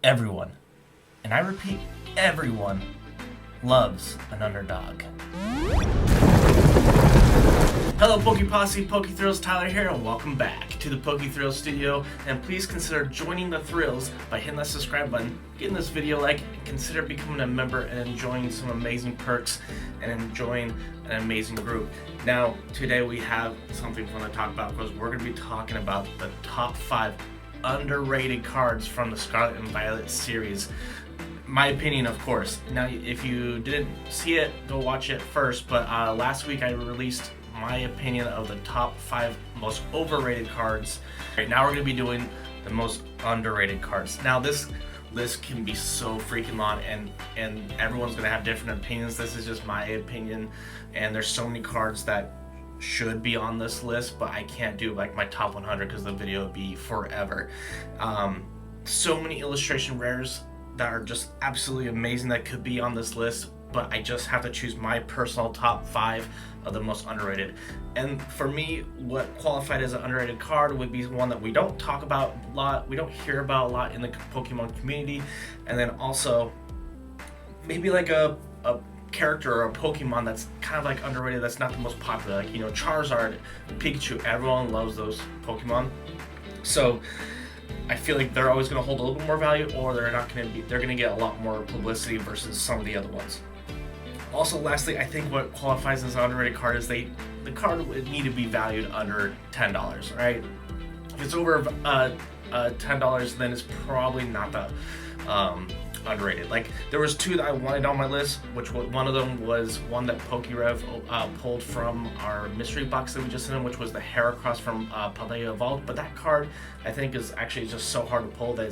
Everyone, and I repeat, everyone loves an underdog. Hello Poke Posse, PokéThrillz Tyler here, and welcome back to the PokéThrillz studio. And please consider joining the thrills by hitting that subscribe button, getting this video a like, and consider becoming a member and enjoying some amazing perks and enjoying an amazing group. Now, today we have something fun to talk about because we're going to be talking about the top 5 underrated cards from the Scarlet and Violet series. My opinion, of course. Now, if you didn't see it, go watch it first. But last week I released my opinion of the top 5 most overrated cards. Right now we're going to be doing the most underrated cards. Now this list can be so freaking long, and everyone's going to have different opinions. This is just my opinion, and there's so many cards that should be on this list, but I can't do like my top 100 because the video would be forever. So many illustration rares that are just absolutely amazing that could be on this list, but I just have to choose my personal top 5 of the most underrated. And for me, what qualified as an underrated card would be one that we don't talk about a lot, we don't hear about a lot in the Pokemon community, and then also maybe like a character or a Pokemon that's kind of like underrated, that's not the most popular, like, you know, Charizard, Pikachu. Everyone loves those Pokemon, so I feel like they're always going to hold a little bit more value, or they're going to get a lot more publicity versus some of the other ones. Also, lastly, I think what qualifies as an underrated card is the card would need to be valued under $10, right? If it's over $10, then it's probably not that underrated. Like, there was 2 that I wanted on my list, which one of them was one that PokeRev pulled from our mystery box that we just sent in, which was the Heracross from Paldea Evolved. But that card, I think, is actually just so hard to pull that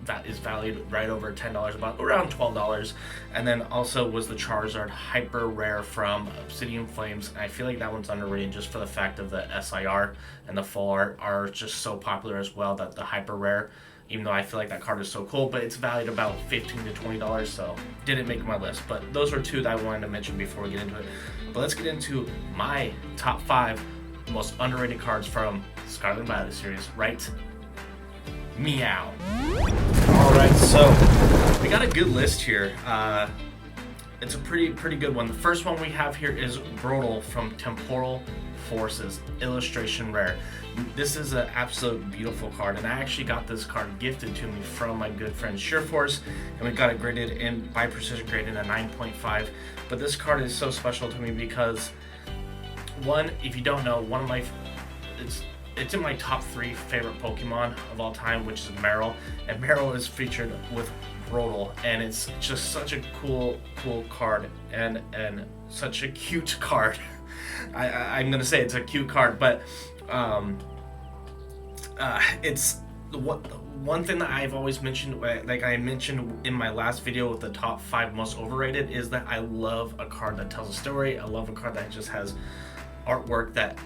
that is valued right over $10, about around $12. And then also was the Charizard Hyper Rare from Obsidian Flames. And I feel like that one's underrated just for the fact of the SIR and the full art are just so popular as well, that the Hyper Rare, even though I feel like that card is so cool, but it's valued about $15 to $20, so didn't make my list. But those are 2 that I wanted to mention before we get into it. But let's get into my top 5 most underrated cards from Scarlet and Violet series, right? Meow. Alright, so we got a good list here. It's a pretty good one. The first one we have here is Broal from Temporal Forces, illustration rare. This is an absolute beautiful card, and I actually got this card gifted to me from my good friend Sheerforce, and we got it graded in by Precision graded a 9.5. But this card is so special to me because, one, if you don't know, it's in my top 3 favorite Pokemon of all time, which is Merill, and Merill is featured with Broal, and it's just such a cool card and such a cute card. I'm gonna say it's a cute card, but it's one thing that I've always mentioned, like I mentioned in my last video with the top 5 most overrated, is that I love a card that tells a story. I love a card that just has artwork that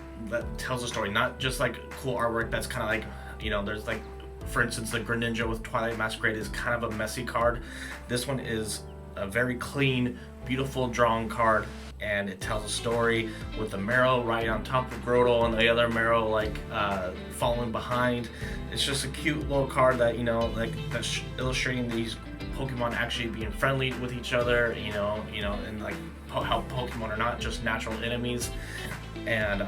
tells a story, not just like cool artwork that's kind of like, you know, there's like, for instance, the Greninja with Twilight Masquerade is kind of a messy card. This one is a very clean, beautiful drawn card, and it tells a story with the Merill right on top of Broal and the other Merill like following behind. It's just a cute little card that, you know, like that's illustrating these Pokemon actually being friendly with each other, you know, and like how Pokemon are not just natural enemies, and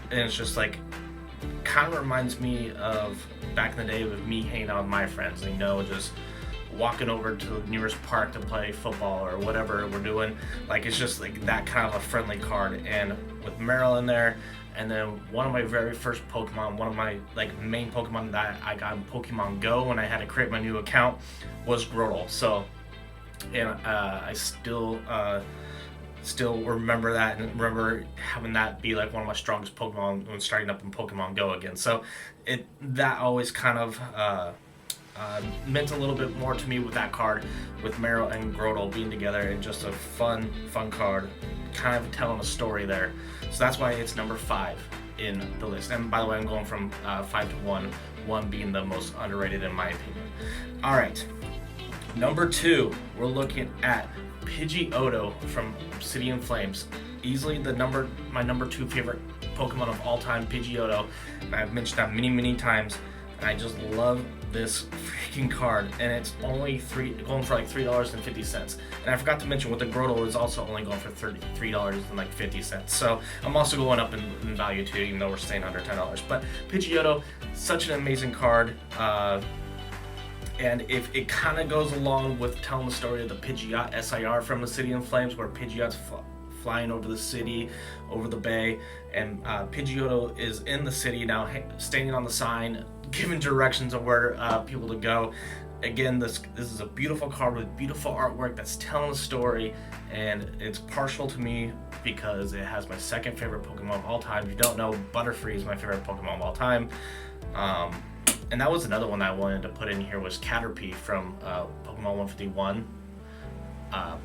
it's just like kind of reminds me of back in the day with me hanging out with my friends, you know, just walking over to the nearest park to play football or whatever we're doing. Like, it's just like that kind of a friendly card, and with Merill in there. And then one of my very first Pokemon, one of my like main Pokemon that I got in Pokemon Go when I had to create my new account, was Broal. So, and I still remember that, and remember having that be like one of my strongest Pokemon when starting up in Pokemon Go again. So that always kind of meant a little bit more to me with that card, with Merill and Broal being together, and just a fun card, kind of telling a story there. So that's why it's number 5 in the list. And by the way, I'm going from 5 to 1 being the most underrated in my opinion. All right, number 2, we're looking at Pidgeotto from Obsidian Flames. Easily my number 2 favorite Pokemon of all time, Pidgeotto. And I've mentioned that many times. And I just love this freaking card, and it's only going for like $3.50. And I forgot to mention with the Broal is also only going for $3.50. So I'm also going up in value too, even though we're staying under $10. But Pidgeotto, such an amazing card. And if it kind of goes along with telling the story of the Pidgeot SIR from the City in Flames, where Pidgeot's flying over the city, over the bay, and Pidgeotto is in the city now, standing on the sign, giving directions of where people to go. Again, this is a beautiful card with beautiful artwork that's telling a story, and it's partial to me because it has my second favorite Pokemon of all time. If you don't know, Butterfree is my favorite Pokemon of all time. And that was another one I wanted to put in here, was Caterpie from Pokemon 151.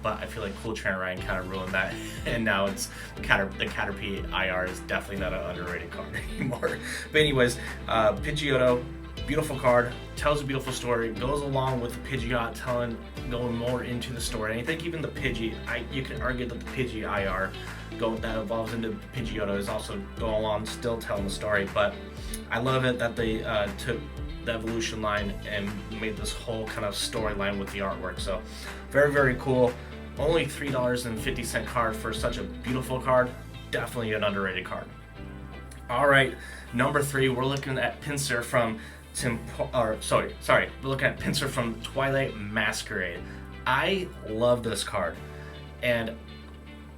But I feel like Cool Trainer Ryan kind of ruined that, and now it's the Caterpie IR is definitely not an underrated card anymore. But anyways, Pidgeotto, beautiful card, tells a beautiful story, goes along with the Pidgeot going more into the story. And I think even the Pidgey, you can argue that the Pidgey IR that evolves into Pidgeotto is also going along, still telling the story. But I love it that they took the evolution line and made this whole kind of storyline with the artwork. So very, very cool. Only $3.50 card for such a beautiful card. Definitely an underrated card. All right, number 3, we're looking at Pinsir from we're looking at Pinsir from Twilight Masquerade. I love this card, and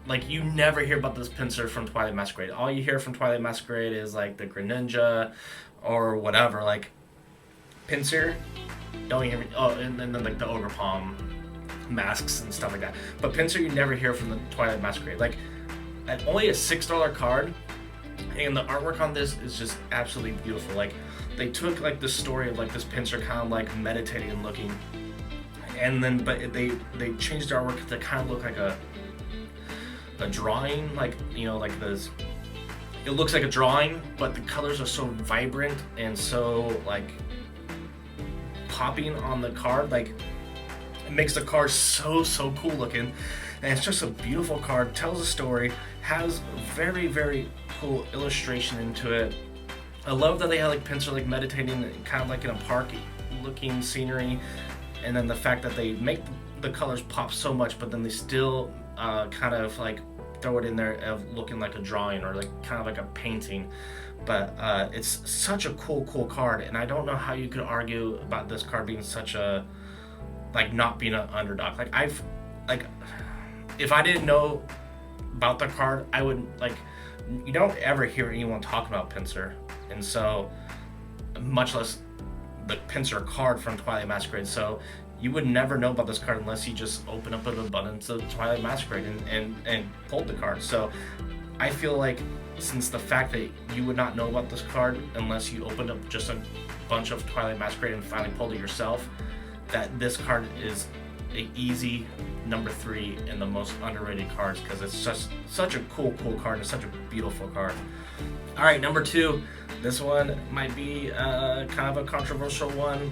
like, you never hear about this Pinsir from Twilight Masquerade. All you hear from Twilight Masquerade is like the Greninja or whatever. Like, Pinsir, don't hear me. Oh, and then like the Ogre Palm masks and stuff like that. But Pinsir, you never hear from the Twilight Masquerade. Like, at only a $6 card, and the artwork on this is just absolutely beautiful. Like, they took like the story of like this Pinsir kind of like meditating and looking, and then they changed the artwork to kind of look like a drawing, like, you know, like this. It looks like a drawing, but the colors are so vibrant and so like popping on the card. Like, it makes the card so cool looking, and it's just a beautiful card. Tells a story, has very, very cool illustration into it. I love that they had like Pinsir like meditating kind of like in a park looking scenery, and then the fact that they make the colors pop so much, but then they still kind of like throw it in there of looking like a drawing or like kind of like a painting. But it's such a cool card, and I don't know how you could argue about this card being such a, like, not being an underdog. Like, if I didn't know about the card, I would, like, you don't ever hear anyone talk about Pinsir, and so, much less the Pinsir card from Twilight Masquerade. So you would never know about this card unless you just open up an abundance of Twilight Masquerade and pulled the card. So I feel like, since the fact that you would not know about this card unless you opened up just a bunch of Twilight Masquerade and finally pulled it yourself, that this card is an easy number 3 in the most underrated cards, because it's just such a cool card and such a beautiful card. All right, number 2. This one might be kind of a controversial one,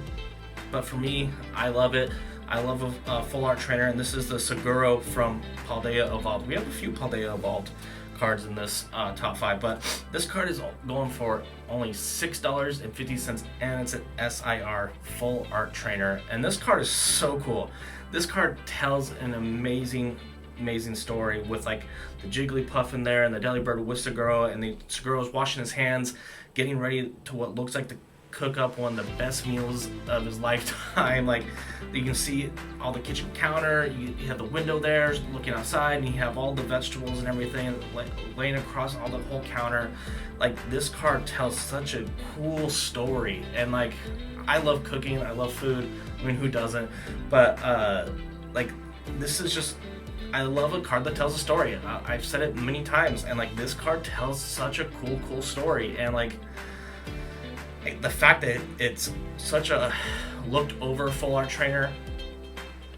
but for me, I love it. I love a full art trainer, and this is the Saguro from Paldea Evolved. We have a few Paldea Evolved cards in this top 5, but this card is going for only $6.50, and it's an SIR full art trainer. And this card is so cool. This card tells an amazing story with like the Jigglypuff in there and the Delibird with Saguro, and the Saguro's washing his hands, getting ready to what looks like to cook up one of the best meals of his lifetime. Like, you can see all the kitchen counter, you have the window there looking outside, and you have all the vegetables and everything like laying across all the whole counter. Like, this card tells such a cool story, and like, I love cooking, I love food. I mean, who doesn't? But like, this is just, I love a card that tells a story. I've said it many times, and like, this card tells such a cool story. And like, the fact that it's such a looked over full art trainer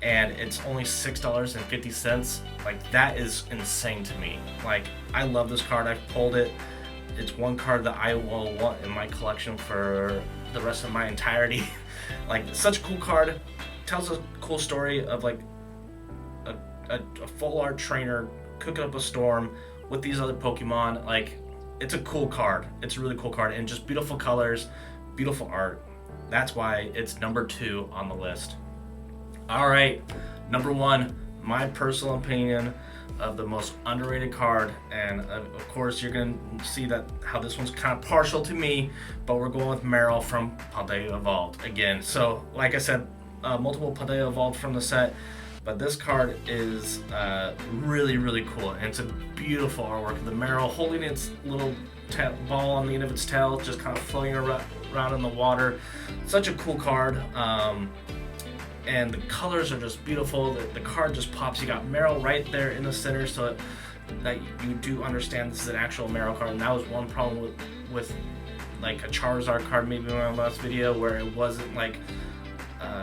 and it's only $6.50, like, that is insane to me. Like, I love this card. I've pulled it. It's one card that I will want in my collection for the rest of my entirety. Like, such a cool card. Tells a cool story of like a full art trainer cooking up a storm with these other Pokemon. Like, it's a cool card. It's a really cool card, and just beautiful colors, beautiful art. That's why it's number 2 on the list. All right, number 1, my personal opinion of the most underrated card, and of course you're gonna see that how this one's kind of partial to me, but we're going with Merill from Paldea Evolved again. So like I said, multiple Paldea Evolved from the set, but this card is really cool, and it's a beautiful artwork. The Merill holding its little ball on the end of its tail, just kind of floating around in the water. Such a cool card. And the colors are just beautiful. The card just pops. You got Merill right there in the center, so that you do understand this is an actual Merill card. And that was one problem with like a Charizard card, maybe in my last video, where it wasn't like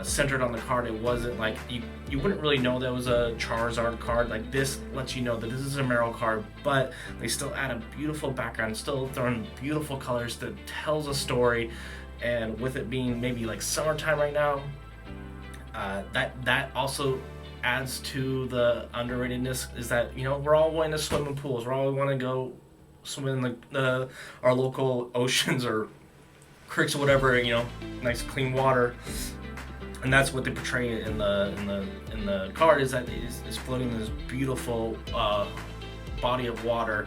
centered on the card. It wasn't like you wouldn't really know that was a Charizard card. Like this lets you know that this is a Merill card, but they still add a beautiful background, still throwing beautiful colors that tells a story. And with it being maybe like summertime right now, that also adds to the underratedness, is that, you know, we're all wanting to swim in pools. We're all want to go swim in our local oceans or creeks or whatever, you know, nice clean water. And that's what they portray in the card, is that it's floating in this beautiful body of water,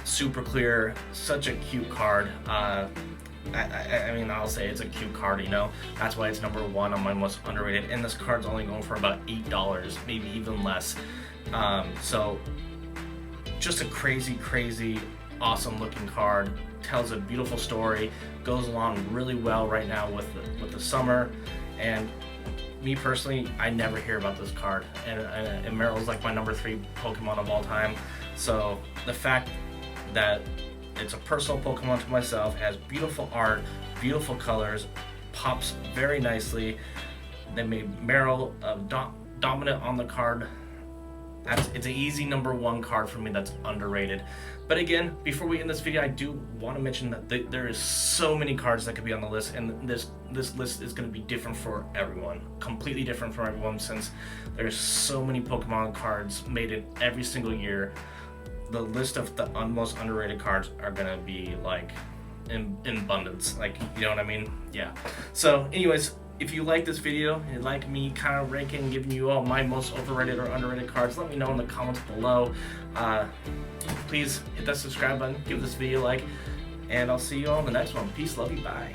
super clear, such a cute card. I mean, I'll say it's a cute card, you know. That's why it's number 1 on my most underrated. And this card's only going for about $8, maybe even less. So, just a crazy, awesome looking card. Tells a beautiful story. Goes along really well right now with the summer. And me personally, I never hear about this card. And Merill's like my number 3 Pokemon of all time. So the fact that it's a personal Pokemon to myself, has beautiful art, beautiful colors, pops very nicely. They made Merill dominant on the card. It's an easy number 1 card for me that's underrated. But again, before we end this video, I do want to mention that there is so many cards that could be on the list, and this list is going to be different for everyone, completely different for everyone, since there's so many Pokemon cards made in every single year. The list of the most underrated cards are gonna be like in abundance, like, you know what I mean? Yeah. So anyways, if you like this video, you like me kind of ranking and giving you all my most overrated or underrated cards, let me know in the comments below. Please hit that subscribe button, give this video a like, and I'll see you all in the next one. Peace, love you, bye.